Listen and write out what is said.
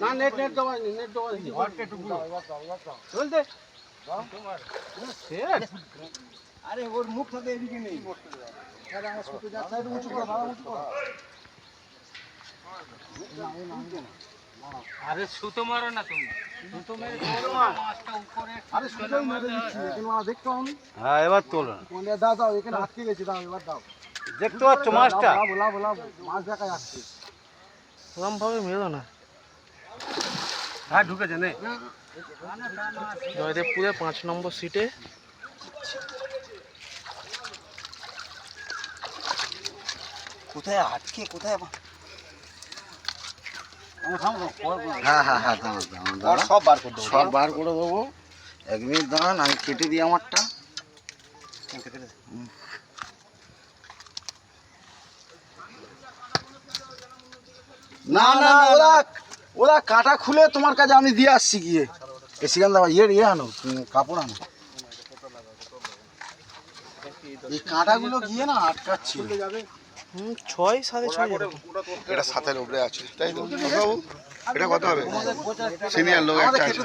না net net দেওয়া net দেওয়া চলতে আরে ওর মুখ থাকে এদিকে নেই আরে সুতো মারো না তুমি সুতো মেরে মাছটা উপরে আরে সুতো মেরে দিচ্ছি এখানে মাছ দেখতে পাওনি হ্যাঁ এবার তোলো কোনে দাও দাও এখানে আটকে গেছে দাও এবার দাও দেখতে পাচ্ছ মাছটা বলা বলা মাছ দেখা যাচ্ছে ওরম ভাবে মেলো না। হ্যাঁ ঢুকেছে নে জয়দেবপুরে 5 নম্বর সিটে কোথায় আটকে কোথায় হ্যাঁ হ্যাঁ হ্যাঁ দাঁড়ান দাঁড়ান সব বার করে দেবো সব বার করে দেবো। 1 মিনিট দাঁড়ান, আমি কেটে দিই আমারটা। না না ওরা ওরা কাটা খুলে তোমার কাছে আমি দিয়ে আসছি গিয়ে। সেখান দাও ইয়ে আনো, কাপড় আনো। এই কাঁটাগুলো গিয়ে না আটকাচ্ছি। 6 6.5 এরকম। এটা সাথের উপরে আছে তাই তো বাবু? এটা কত হবে? সিনিয়র লোক একটা আছে।